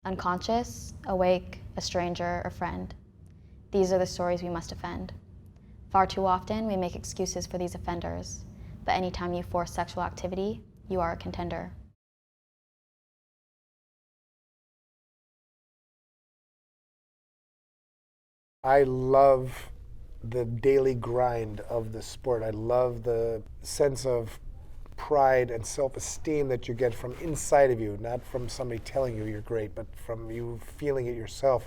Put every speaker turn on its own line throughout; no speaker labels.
Unconscious, awake, a stranger, a friend. These are the stories we must defend. Far too often, we make excuses for these offenders, but anytime you force sexual activity, you are a contender.
I love the daily grind of the sport. I love the sense of pride and self-esteem that you get from inside of you, not from somebody telling you you're great, but from you feeling it yourself,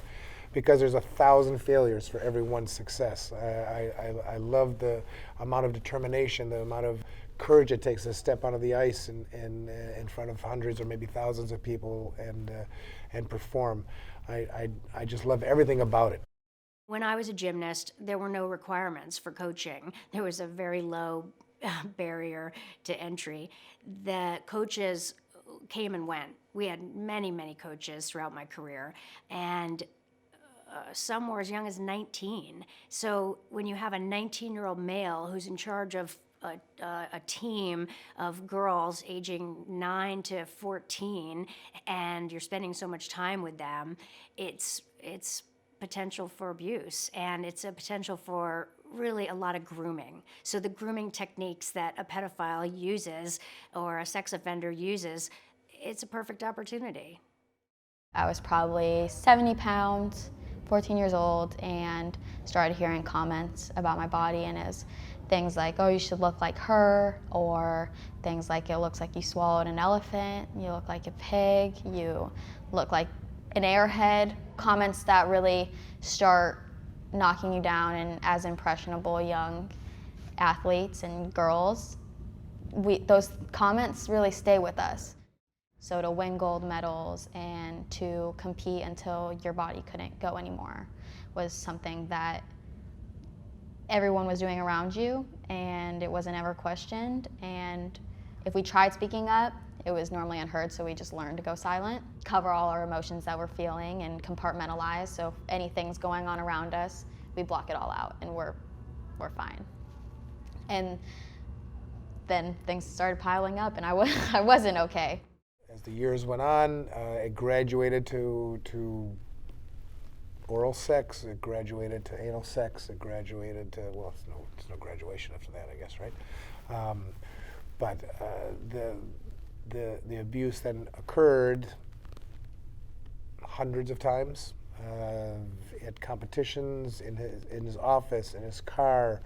because there's 1,000 failures for every one success. I love the amount of determination, the amount of courage it takes to step onto the ice in front of hundreds or maybe thousands of people and perform. I just love everything about it.
When I was a gymnast, there were no requirements for coaching. There was a very low barrier to entry. The coaches came and went. We had many, many coaches throughout my career, and some were as young as 19. So when you have a 19-year-old male who's in charge of a team of girls aging 9 to 14, and you're spending so much time with them, it's potential for abuse, and it's a potential for really a lot of grooming. So the grooming techniques that a pedophile uses or a sex offender uses, it's a perfect opportunity.
I was probably 70 pounds, 14 years old, and started hearing comments about my body, and as things like, oh, you should look like her, or things like, it looks like you swallowed an elephant, you look like a pig, you look like an airhead, comments that really start knocking you down. And as impressionable young athletes and girls, those comments really stay with us. So to win gold medals and to compete until your body couldn't go anymore was something that everyone was doing around you, and it wasn't ever questioned. And if we tried speaking up, it was normally unheard, so we just learned to go silent, cover all our emotions that we're feeling, and compartmentalize. So if anything's going on around us, we block it all out, and we're fine. And then things started piling up, and I wasn't okay.
As the years went on, it graduated to oral sex, it graduated to anal sex, it graduated to, well, it's no graduation after that, I guess, right? But the abuse then occurred hundreds of times at competitions, in his office, in his car,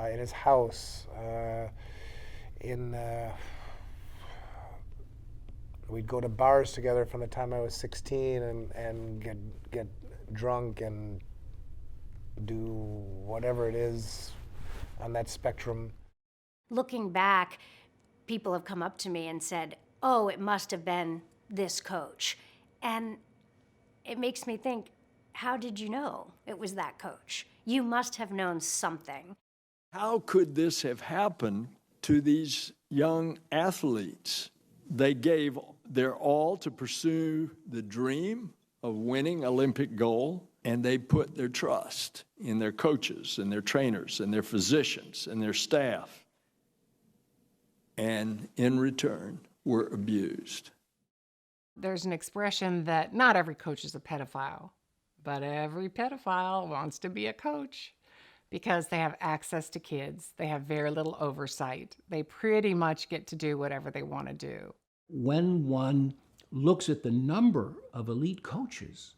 in his house, we'd go to bars together from the time I was 16 and get drunk and do whatever it is on that spectrum.
Looking back, people have come up to me and said, oh, it must have been this coach. And it makes me think, how did you know it was that coach? You must have known something.
How could this have happened to these young athletes? They gave their all to pursue the dream of winning Olympic gold, and they put their trust in their coaches and their trainers and their physicians and their staff, and in return were abused.
There's an expression that not every coach is a pedophile, but every pedophile wants to be a coach because they have access to kids. They have very little oversight. They pretty much get to do whatever they want to do.
When one looks at the number of elite coaches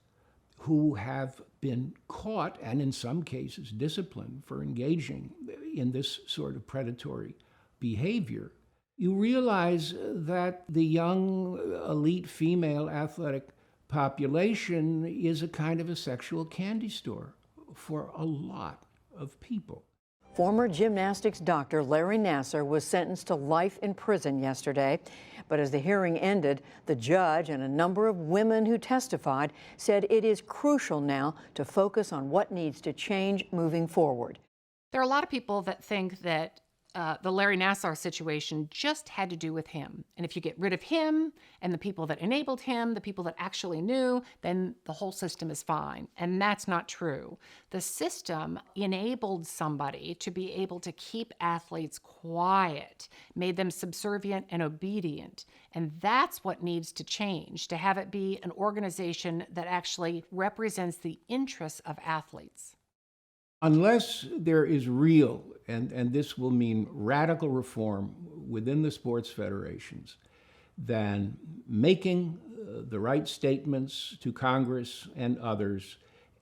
who have been caught and in some cases disciplined for engaging in this sort of predatory behavior, you realize that the young elite female athletic population is a kind of a sexual candy store for a lot of people.
Former gymnastics doctor Larry Nassar was sentenced to life in prison yesterday. But as the hearing ended, the judge and a number of women who testified said it is crucial now to focus on what needs to change moving forward.
There are a lot of people that think that the Larry Nassar situation just had to do with him. And if you get rid of him and the people that enabled him, the people that actually knew, then the whole system is fine. And that's not true. The system enabled somebody to be able to keep athletes quiet, made them subservient and obedient. And that's what needs to change, to have it be an organization that actually represents the interests of athletes.
Unless there is real, and this will mean radical reform within the sports federations, then making the right statements to Congress and others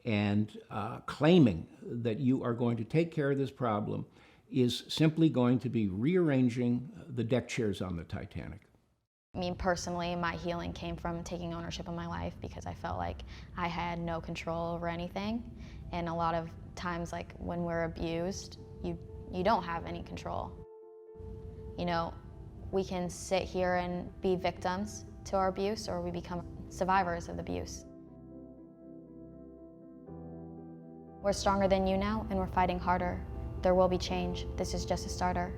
and claiming that you are going to take care of this problem is simply going to be rearranging the deck chairs on the Titanic.
I mean, personally, my healing came from taking ownership of my life because I felt like I had no control over anything. And a lot of times, like when we're abused, you don't have any control. You know, we can sit here and be victims to our abuse, or we become survivors of the abuse. We're stronger than you now, and we're fighting harder. There will be change. This is just a starter.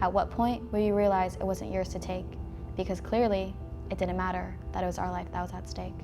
At what point will you realize it wasn't yours to take? Because clearly, it didn't matter that it was our life that was at stake.